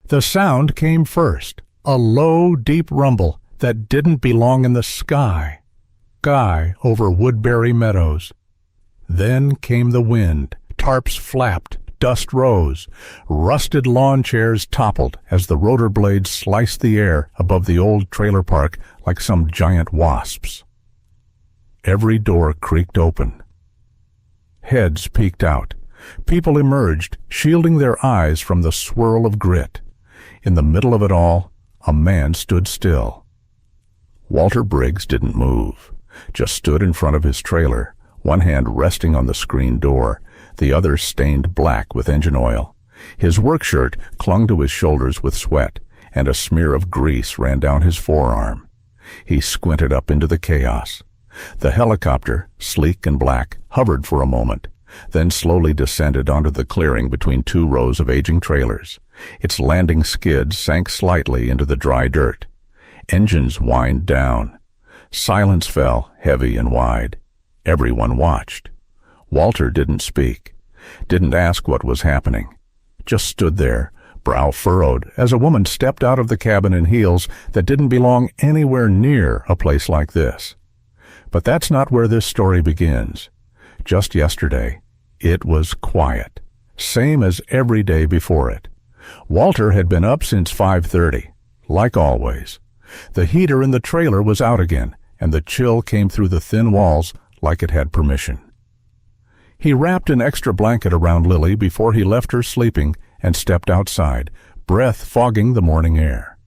The sound came first, a low, deep rumble that didn't belong in the sky over Woodbury Meadows. Then came the wind. Tarps flapped, dust rose, rusted lawn chairs toppled as the rotor blades sliced the air above the old trailer park like some giant wasps. Every door creaked open. Heads peeked out. People emerged, shielding their eyes from the swirl of grit. In the middle of it all, a man stood still. Walter Briggs didn't move, just stood in front of his trailer, one hand resting on the screen door, the other stained black with engine oil. His work shirt clung to his shoulders with sweat, and a smear of grease ran down his forearm. He squinted up into the chaos. The helicopter, sleek and black, hovered for a moment, then slowly descended onto the clearing between two rows of aging trailers. Its landing skids sank slightly into the dry dirt. Engines whined down. Silence fell, heavy and wide. Everyone watched. Walter didn't speak, didn't ask what was happening, just stood there, brow furrowed, as a woman stepped out of the cabin in heels that didn't belong anywhere near a place like this. But that's not where this story begins. Just yesterday, it was quiet, same as every day before it. Walter had been up since 5:30, like always. The heater in the trailer was out again, and the chill came through the thin walls like it had permission. He wrapped an extra blanket around Lily before he left her sleeping and stepped outside, breath fogging the morning air.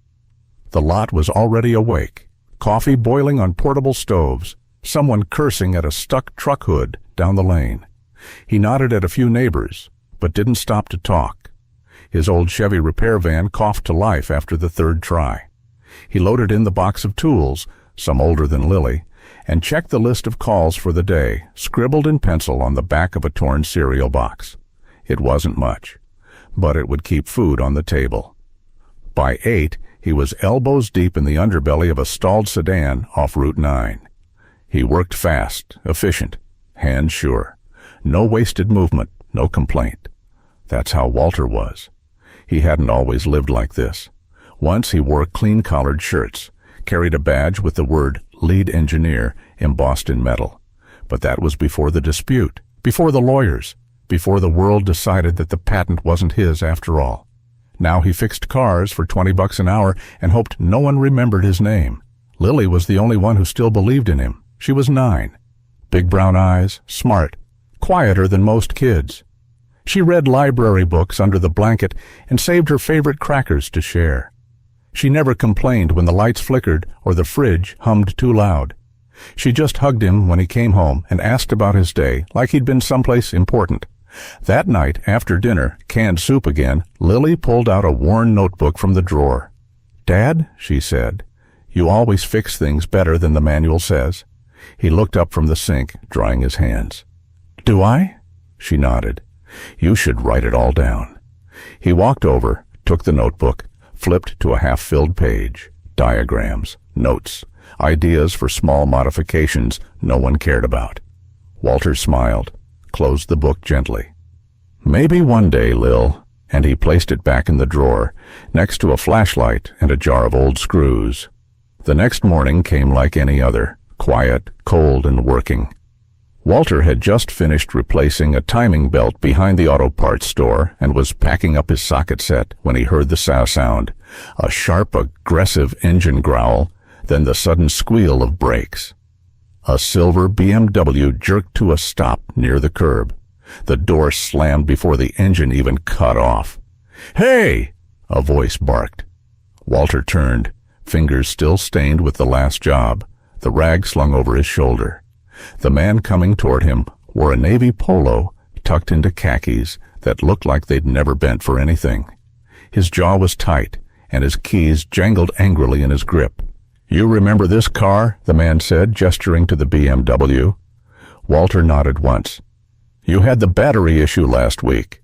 The lot was already awake, coffee boiling on portable stoves, someone cursing at a stuck truck hood down the lane. He nodded at a few neighbors, but didn't stop to talk. His old Chevy repair van coughed to life after the third try. He loaded in the box of tools, some older than Lily, and checked the list of calls for the day, scribbled in pencil on the back of a torn cereal box. It wasn't much, but it would keep food on the table. By 8, he was elbows deep in the underbelly of a stalled sedan off Route 9. He worked fast, efficient, hands sure. No wasted movement, no complaint. That's how Walter was. He hadn't always lived like this. Once he wore clean-collared shirts, carried a badge with the word lead engineer embossed in metal. But that was before the dispute, before the lawyers, before the world decided that the patent wasn't his after all. Now he fixed cars for $20 an hour and hoped no one remembered his name. Lily was the only one who still believed in him. She was 9. Big brown eyes, smart, quieter than most kids. She read library books under the blanket and saved her favorite crackers to share. She never complained when the lights flickered or the fridge hummed too loud. She just hugged him when he came home and asked about his day like he'd been someplace important. That night, after dinner, canned soup again, Lily pulled out a worn notebook from the drawer. "Dad," she said, "you always fix things better than the manual says." He looked up from the sink, drying his hands. "Do I?" She nodded. "You should write it all down." He walked over, took the notebook, flipped to a half-filled page. Diagrams, notes, ideas for small modifications no one cared about. Walter smiled, closed the book gently. "Maybe one day, Lil," and he placed it back in the drawer, next to a flashlight and a jar of old screws. The next morning came like any other, quiet, cold, and working. Walter had just finished replacing a timing belt behind the auto parts store and was packing up his socket set when he heard the sound, a sharp, aggressive engine growl, then the sudden squeal of brakes. A silver BMW jerked to a stop near the curb. The door slammed before the engine even cut off. "Hey!" a voice barked. Walter turned, fingers still stained with the last job, the rag slung over his shoulder. The man coming toward him wore a navy polo tucked into khakis that looked like they'd never bent for anything. His jaw was tight, and his keys jangled angrily in his grip. "You remember this car?" the man said, gesturing to the BMW. Walter nodded once. "You had the battery issue last week."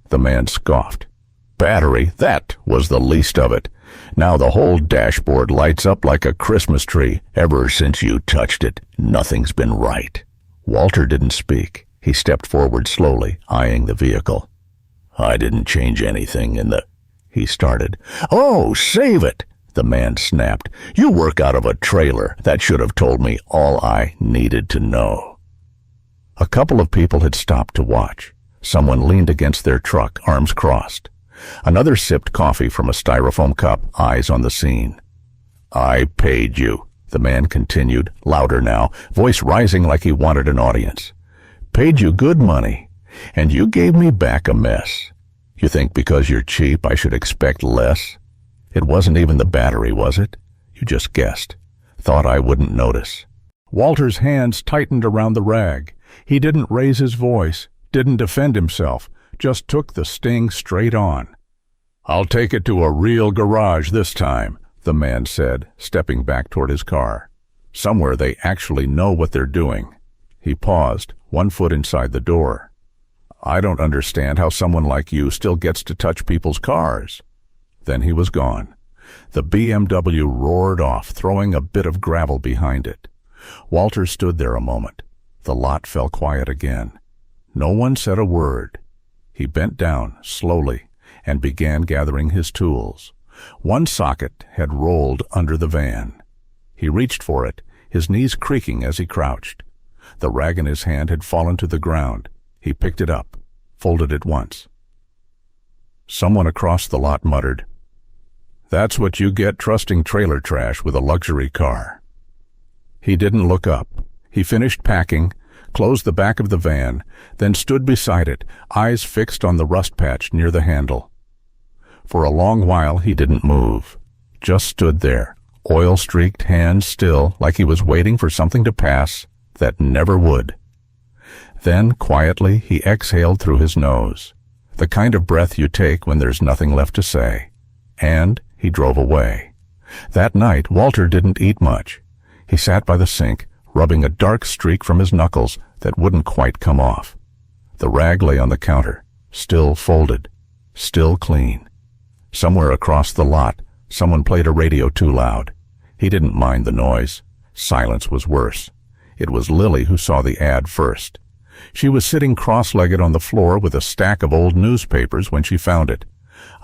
The man scoffed. "Battery? That was the least of it. Now the whole dashboard lights up like a Christmas tree. Ever since you touched it, nothing's been right." Walter didn't speak. He stepped forward slowly, eyeing the vehicle. "I didn't change anything in the..." he started. "Oh, save it," the man snapped. "You work out of a trailer. That should have told me all I needed to know." A couple of people had stopped to watch. Someone leaned against their truck, arms crossed. Another sipped coffee from a styrofoam cup, eyes on the scene. "I paid you," the man continued, louder now, voice rising like he wanted an audience. "Paid you good money, and you gave me back a mess. You think because you're cheap I should expect less? It wasn't even the battery, was it? You just guessed. Thought I wouldn't notice." Walter's hands tightened around the rag. He didn't raise his voice, didn't defend himself, just took the sting straight on. "I'll take it to a real garage this time," the man said, stepping back toward his car. "Somewhere they actually know what they're doing." He paused, one foot inside the door. "I don't understand how someone like you still gets to touch people's cars." Then he was gone. The BMW roared off, throwing a bit of gravel behind it. Walter stood there a moment. The lot fell quiet again. No one said a word. He bent down, slowly, and began gathering his tools. One socket had rolled under the van. He reached for it, his knees creaking as he crouched. The rag in his hand had fallen to the ground. He picked it up, folded it once. Someone across the lot muttered, "That's what you get trusting trailer trash with a luxury car." He didn't look up. He finished packing, closed the back of the van, then stood beside it, eyes fixed on the rust patch near the handle. For a long while he didn't move, just stood there, oil-streaked hands still, like he was waiting for something to pass that never would. Then, quietly, he exhaled through his nose, the kind of breath you take when there's nothing left to say, and he drove away. That night, Walter didn't eat much. He sat by the sink, rubbing a dark streak from his knuckles that wouldn't quite come off. The rag lay on the counter, still folded, still clean. Somewhere across the lot, someone played a radio too loud. He didn't mind the noise. Silence was worse. It was Lily who saw the ad first. She was sitting cross-legged on the floor with a stack of old newspapers when she found it.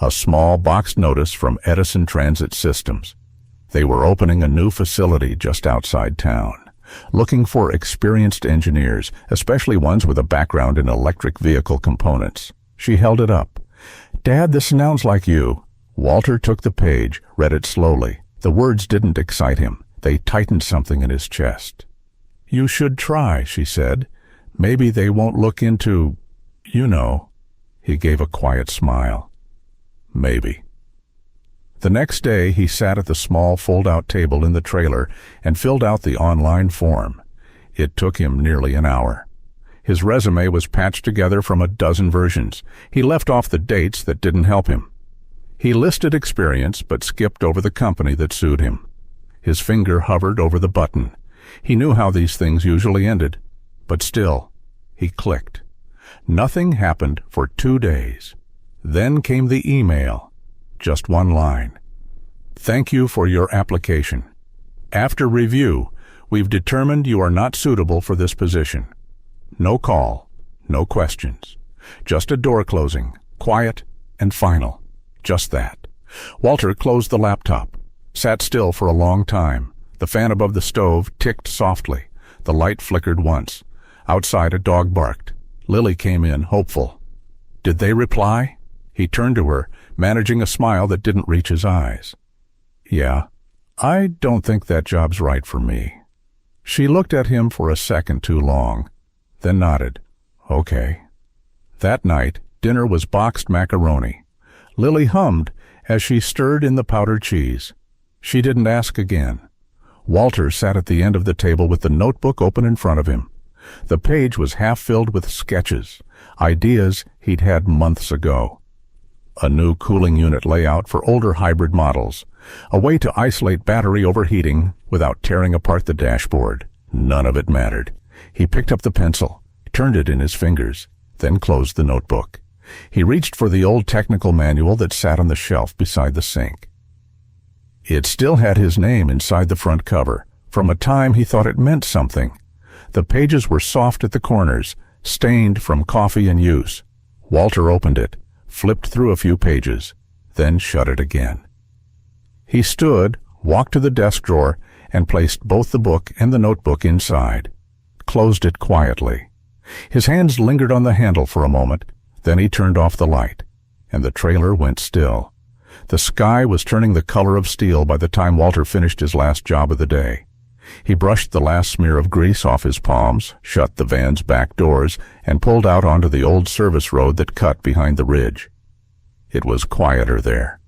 A small boxed notice from Edison Transit Systems. They were opening a new facility just outside town, looking for experienced engineers, especially ones with a background in electric vehicle components. She held it up. "Dad, this sounds like you." Walter took the page, read it slowly. The words didn't excite him. They tightened something in his chest. "You should try," she said. "Maybe they won't look into, you know." He gave a quiet smile. "Maybe." The next day he sat at the small fold-out table in the trailer and filled out the online form. It took him nearly an hour. His resume was patched together from a dozen versions. He left off the dates that didn't help him. He listed experience but skipped over the company that sued him. His finger hovered over the button. He knew how these things usually ended, but still, he clicked. Nothing happened for 2 days. Then came the email. Just one line. "Thank you for your application. After review, we've determined you are not suitable for this position." No call, no questions. Just a door closing, quiet and final. Just that. Walter closed the laptop, sat still for a long time. The fan above the stove ticked softly. The light flickered once. Outside, a dog barked. Lily came in, hopeful. Did they reply? He turned to her, managing a smile that didn't reach his eyes. "Yeah, I don't think that job's right for me." She looked at him for a second too long, then nodded. "Okay." That night, dinner was boxed macaroni. Lily hummed as she stirred in the powdered cheese. She didn't ask again. Walter sat at the end of the table with the notebook open in front of him. The page was half filled with sketches, ideas he'd had months ago. A new cooling unit layout for older hybrid models. A way to isolate battery overheating without tearing apart the dashboard. None of it mattered. He picked up the pencil, turned it in his fingers, then closed the notebook. He reached for the old technical manual that sat on the shelf beside the sink. It still had his name inside the front cover, from a time he thought it meant something. The pages were soft at the corners, stained from coffee and use. Walter opened it, flipped through a few pages, then shut it again. He stood, walked to the desk drawer, and placed both the book and the notebook inside, closed it quietly. His hands lingered on the handle for a moment, then he turned off the light, and the trailer went still. The sky was turning the color of steel by the time Walter finished his last job of the day. He brushed the last smear of grease off his palms, shut the van's back doors, and pulled out onto the old service road that cut behind the ridge. It was quieter there.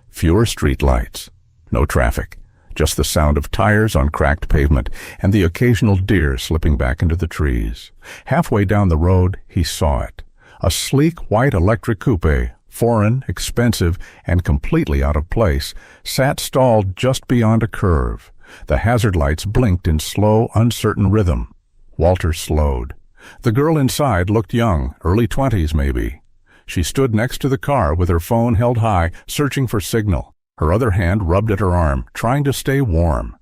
Fewer street lights, no traffic, just the sound of tires on cracked pavement and the occasional deer slipping back into the trees. Halfway down the road, he saw it. A sleek white electric coupe, foreign, expensive, and completely out of place, sat stalled just beyond a curve. The hazard lights blinked in slow, uncertain rhythm. Walter slowed. The girl inside looked young, early 20s maybe. She stood next to the car with her phone held high, searching for signal. Her other hand rubbed at her arm, trying to stay warm.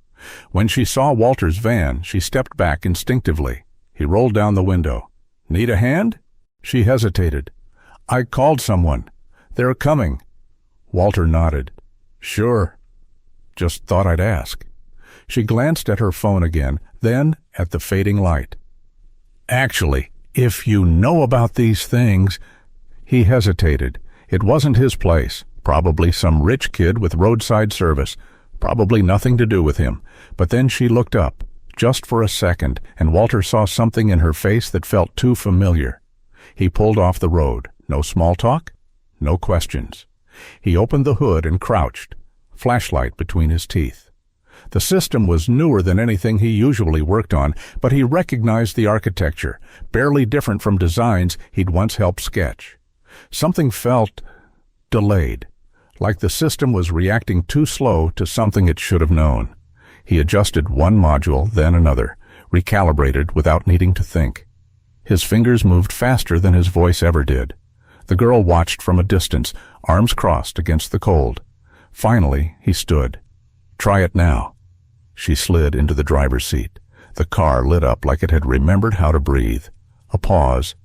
When she saw Walter's van, she stepped back instinctively. He rolled down the window. "Need a hand?" She hesitated. "I called someone. They're coming." Walter nodded. "Sure. Just thought I'd ask." She glanced at her phone again, then at the fading light. "Actually, if you know about these things—" He hesitated. It wasn't his place. Probably some rich kid with roadside service. Probably nothing to do with him. But then she looked up, just for a second, and Walter saw something in her face that felt too familiar. He pulled off the road. No small talk, no questions. He opened the hood and crouched, flashlight between his teeth. The system was newer than anything he usually worked on, but he recognized the architecture, barely different from designs he'd once helped sketch. Something felt delayed, like the system was reacting too slow to something it should have known. He adjusted one module, then another, recalibrated without needing to think. His fingers moved faster than his voice ever did. The girl watched from a distance, arms crossed against the cold. Finally, he stood. "Try it now." She slid into the driver's seat. The car lit up like it had remembered how to breathe. A pause,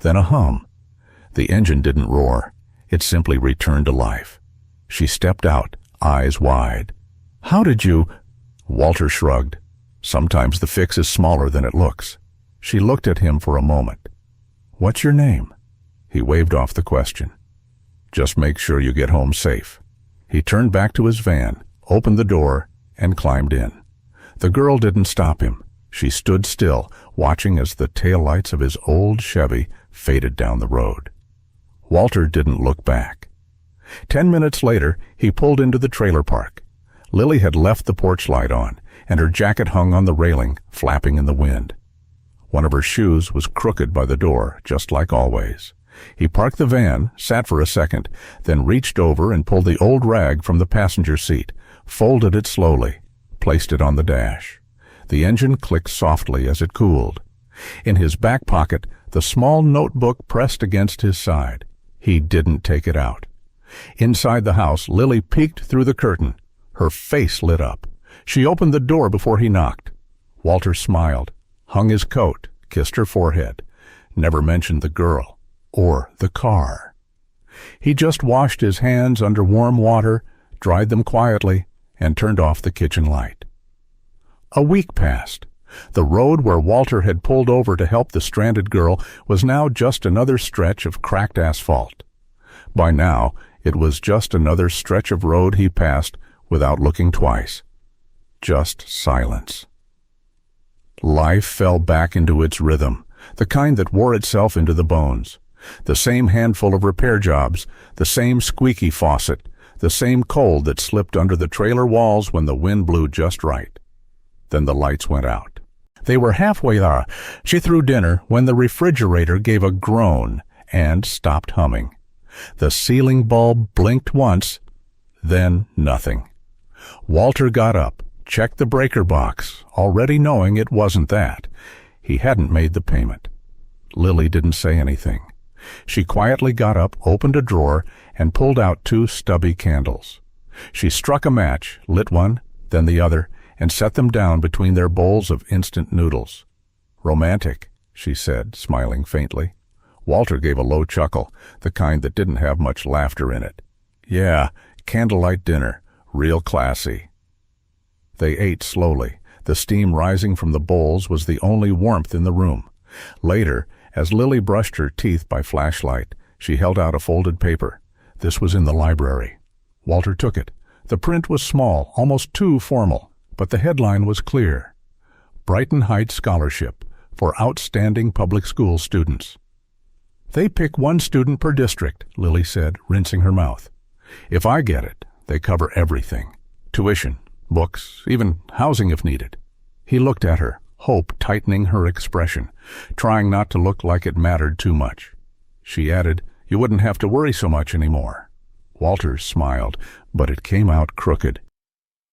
then a hum. The engine didn't roar. It simply returned to life. She stepped out, eyes wide. "How did you—" Walter shrugged. "Sometimes the fix is smaller than it looks." She looked at him for a moment. "What's your name?" He waved off the question. "Just make sure you get home safe." He turned back to his van, opened the door, and climbed in. The girl didn't stop him. She stood still, watching as the taillights of his old Chevy faded down the road. Walter didn't look back. 10 minutes later, he pulled into the trailer park. Lily had left the porch light on, and her jacket hung on the railing, flapping in the wind. One of her shoes was crooked by the door, just like always. He parked the van, sat for a second, then reached over and pulled the old rag from the passenger seat, folded it slowly, placed it on the dash. The engine clicked softly as it cooled. In his back pocket, the small notebook pressed against his side. He didn't take it out. Inside the house, Lily peeked through the curtain. Her face lit up. She opened the door before he knocked. Walter smiled, hung his coat, kissed her forehead, never mentioned the girl or the car. He just washed his hands under warm water, dried them quietly, and turned off the kitchen light. A week passed. The road where Walter had pulled over to help the stranded girl was now just another stretch of cracked asphalt. By now, it was just another stretch of road he passed without looking twice. Just silence. Life fell back into its rhythm, the kind that wore itself into the bones. The same handful of repair jobs, the same squeaky faucet, the same cold that slipped under the trailer walls when the wind blew just right. Then the lights went out. They were halfway there. She threw dinner when the refrigerator gave a groan and stopped humming. The ceiling bulb blinked once, then nothing. Walter got up, checked the breaker box, already knowing it wasn't that. He hadn't made the payment. Lily didn't say anything. She quietly got up, opened a drawer, and pulled out 2 stubby candles. She struck a match, lit one, then the other, and set them down between their bowls of instant noodles. "Romantic," she said, smiling faintly. Walter gave a low chuckle, the kind that didn't have much laughter in it. Yeah, candlelight dinner. Real classy. They ate slowly. The steam rising from the bowls was the only warmth in the room. Later, as Lily brushed her teeth by flashlight, she held out a folded paper. This was in the library. Walter took it. The print was small, almost too formal, but the headline was clear. Brighton Heights Scholarship for Outstanding Public School Students. They pick one student per district, Lily said, rinsing her mouth. If I get it, they cover everything. Tuition, books, even housing if needed. He looked at her, hope tightening her expression, trying not to look like it mattered too much. She added, "You wouldn't have to worry so much anymore." Walter smiled, but it came out crooked.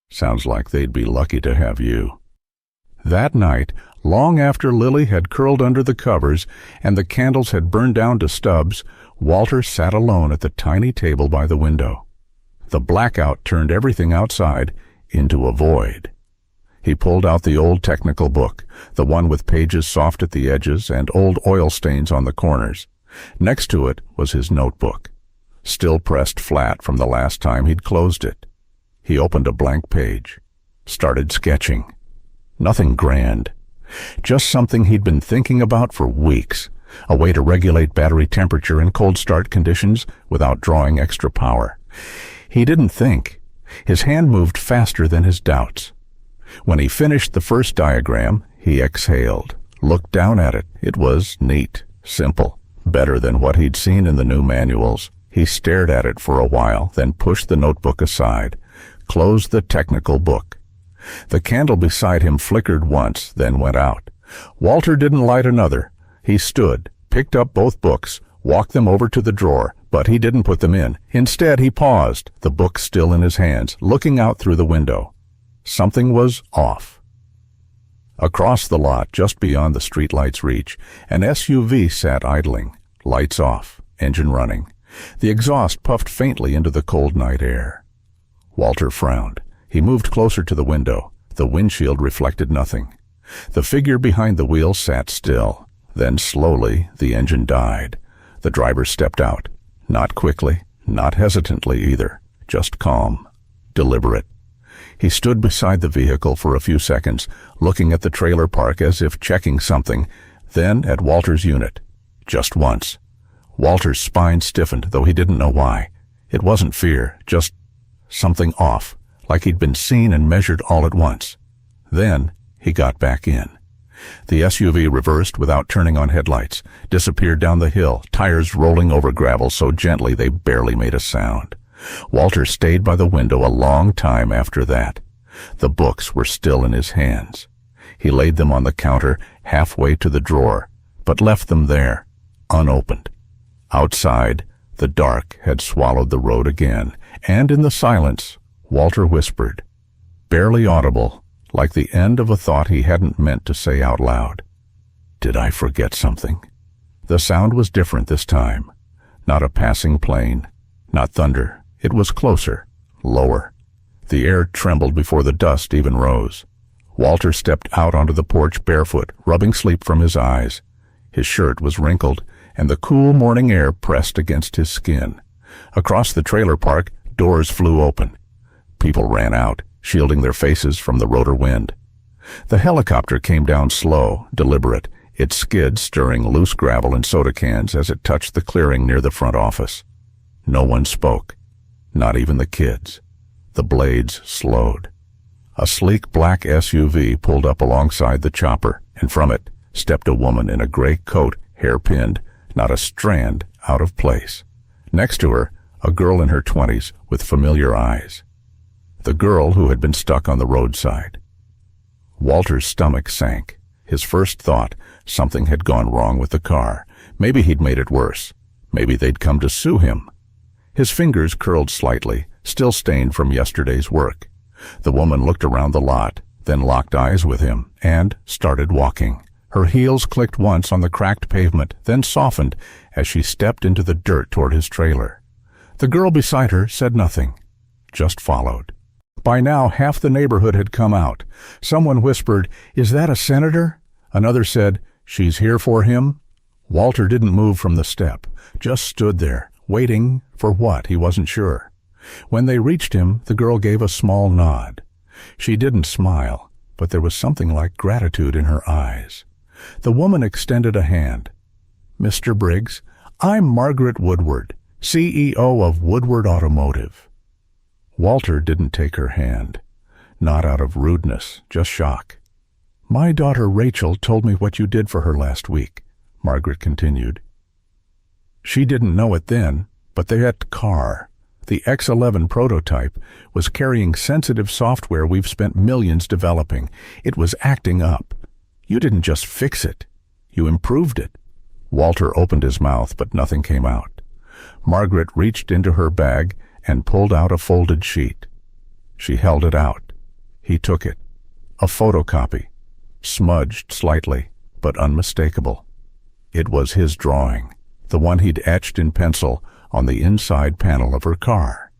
"Sounds like they'd be lucky to have you." That night, long after Lily had curled under the covers and the candles had burned down to stubs, Walter sat alone at the tiny table by the window. The blackout turned everything outside into a void. He pulled out the old technical book, the one with pages soft at the edges and old oil stains on the corners. Next to it was his notebook, still pressed flat from the last time he'd closed it. He opened a blank page, started sketching. Nothing grand, just something he'd been thinking about for weeks, a way to regulate battery temperature in cold start conditions without drawing extra power. He didn't think. His hand moved faster than his doubts. When he finished the first diagram, he exhaled, looked down at it. It was neat, simple, better than what he'd seen in the new manuals. He stared at it for a while, then pushed the notebook aside, closed the technical book. The candle beside him flickered once, then went out. Walter didn't light another. He stood, picked up both books, walked them over to the drawer, but he didn't put them in. Instead, he paused, the book still in his hands, looking out through the window. Something was off. Across the lot, just beyond the streetlight's reach, an SUV sat idling, lights off, engine running. The exhaust puffed faintly into the cold night air. Walter frowned. He moved closer to the window. The windshield reflected nothing. The figure behind the wheel sat still. Then slowly, the engine died. The driver stepped out. Not quickly, not hesitantly either. Just calm, deliberate. He stood beside the vehicle for a few seconds, looking at the trailer park as if checking something, then at Walter's unit. Just once. Walter's spine stiffened, though he didn't know why. It wasn't fear, just something off, like he'd been seen and measured all at once. Then he got back in. The SUV reversed without turning on headlights, disappeared down the hill, tires rolling over gravel so gently they barely made a sound. Walter stayed by the window a long time after that. The books were still in his hands. He laid them on the counter halfway to the drawer, but left them there, unopened. Outside, the dark had swallowed the road again, and in the silence, Walter whispered, barely audible, like the end of a thought he hadn't meant to say out loud. "Did I forget something?" The sound was different this time. Not a passing plane, not thunder. It was closer, lower. The air trembled before the dust even rose. Walter stepped out onto the porch barefoot, rubbing sleep from his eyes. His shirt was wrinkled, and the cool morning air pressed against his skin. Across the trailer park, doors flew open. People ran out, shielding their faces from the rotor wind. The helicopter came down slow, deliberate, its skid stirring loose gravel and soda cans as it touched the clearing near the front office. No one spoke, not even the kids. The blades slowed. A sleek black SUV pulled up alongside the chopper, and from it stepped a woman in a gray coat, hair-pinned, not a strand out of place. Next to her, a girl in her 20s with familiar eyes. The girl who had been stuck on the roadside. Walter's stomach sank. His first thought, something had gone wrong with the car. Maybe he'd made it worse. Maybe they'd come to sue him. His fingers curled slightly, still stained from yesterday's work. The woman looked around the lot, then locked eyes with him, and started walking. Her heels clicked once on the cracked pavement, then softened as she stepped into the dirt toward his trailer. The girl beside her said nothing, just followed. By now, half the neighborhood had come out. Someone whispered, "Is that a senator?" Another said, "She's here for him." Walter didn't move from the step, just stood there, waiting for what, he wasn't sure. When they reached him, the girl gave a small nod. She didn't smile, but there was something like gratitude in her eyes. The woman extended a hand. "Mr. Briggs, I'm Margaret Woodward, CEO of Woodward Automotive." Walter didn't take her hand. Not out of rudeness, just shock. "My daughter Rachel told me what you did for her last week," Margaret continued. She didn't know it then, but that car, the X11 prototype, was carrying sensitive software we've spent millions developing. It was acting up. You didn't just fix it. You improved it. Walter opened his mouth, but nothing came out. Margaret reached into her bag and pulled out a folded sheet. She held it out. He took it. A photocopy. Smudged slightly, but unmistakable. It was his drawing, the one he'd etched in pencil on the inside panel of her car.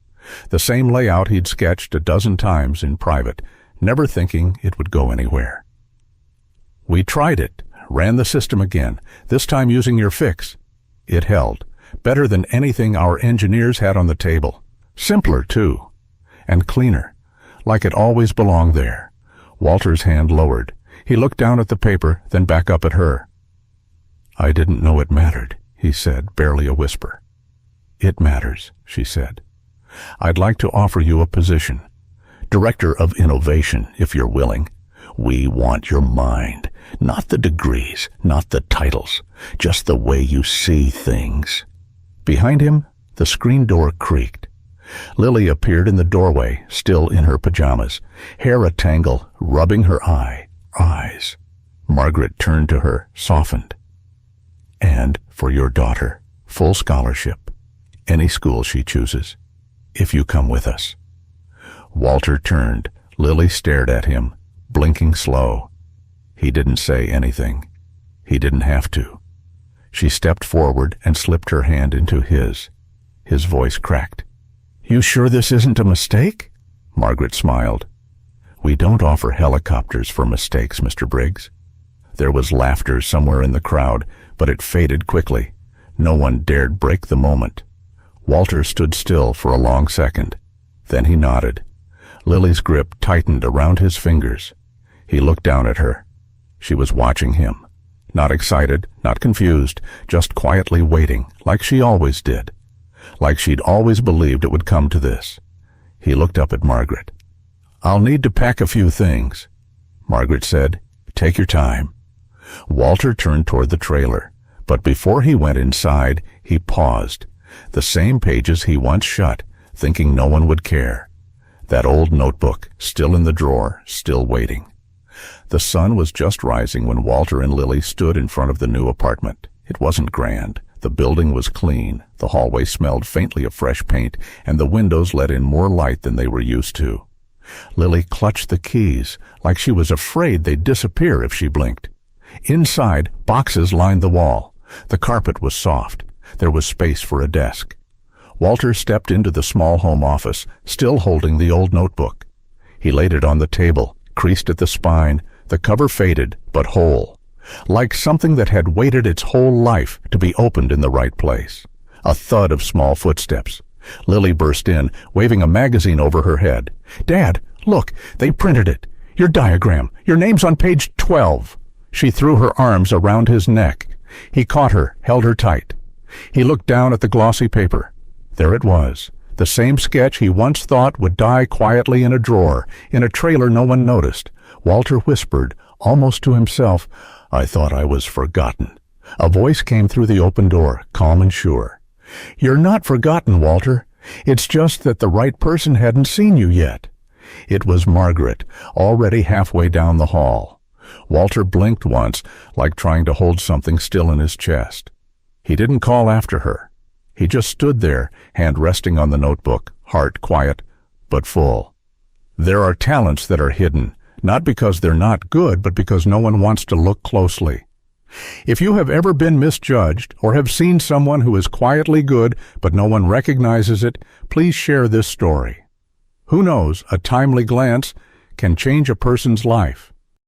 The same layout he'd sketched a dozen times in private, never thinking it would go anywhere. "We tried it, ran the system again, this time using your fix. It held, better than anything our engineers had on the table. Simpler, too, and cleaner, like it always belonged there." Walter's hand lowered. He looked down at the paper, then back up at her. "I didn't know it mattered," he said, barely a whisper. "It matters," she said. "I'd like to offer you a position. Director of Innovation, if you're willing. We want your mind, not the degrees, not the titles, just the way you see things." Behind him, the screen door creaked. Lily appeared in the doorway, still in her pajamas, hair a tangle, rubbing her eyes. Margaret turned to her, softened. "And for your daughter, full scholarship, any school she chooses, if you come with us." Walter turned. Lily stared at him, blinking slow. He didn't say anything. He didn't have to. She stepped forward and slipped her hand into his. His voice cracked. "You sure this isn't a mistake?" Margaret smiled. "We don't offer helicopters for mistakes, Mr. Briggs." There was laughter somewhere in the crowd, but it faded quickly. No one dared break the moment. Walter stood still for a long second. Then he nodded. Lily's grip tightened around his fingers. He looked down at her. She was watching him. Not excited, not confused, just quietly waiting, like she always did. Like she'd always believed it would come to this. He looked up at Margaret. "I'll need to pack a few things," Margaret said. "Take your time." Walter turned toward the trailer, but before he went inside, he paused. The same pages he once shut, thinking no one would care. That old notebook, still in the drawer, still waiting. The sun was just rising when Walter and Lily stood in front of the new apartment. It wasn't grand. The building was clean, the hallway smelled faintly of fresh paint, and the windows let in more light than they were used to. Lily clutched the keys, like she was afraid they'd disappear if she blinked. Inside, boxes lined the wall. The carpet was soft. There was space for a desk. Walter stepped into the small home office, still holding the old notebook. He laid it on the table, creased at the spine, the cover faded, but whole. Like something that had waited its whole life to be opened in the right place. A thud of small footsteps. Lily burst in, waving a magazine over her head. "Dad, look, they printed it. Your diagram. Your name's on page 12. She threw her arms around his neck. He caught her, held her tight. He looked down at the glossy paper. There it was, the same sketch he once thought would die quietly in a drawer, in a trailer no one noticed. Walter whispered, almost to himself, "I thought I was forgotten." A voice came through the open door, calm and sure. "You're not forgotten, Walter. It's just that the right person hadn't seen you yet." It was Margaret, already halfway down the hall. Walter blinked once, like trying to hold something still in his chest. He didn't call after her. He just stood there, hand resting on the notebook, heart quiet, but full. There are talents that are hidden, not because they're not good, but because no one wants to look closely. If you have ever been misjudged or have seen someone who is quietly good but no one recognizes it, please share this story. Who knows, a timely glance can change a person's life.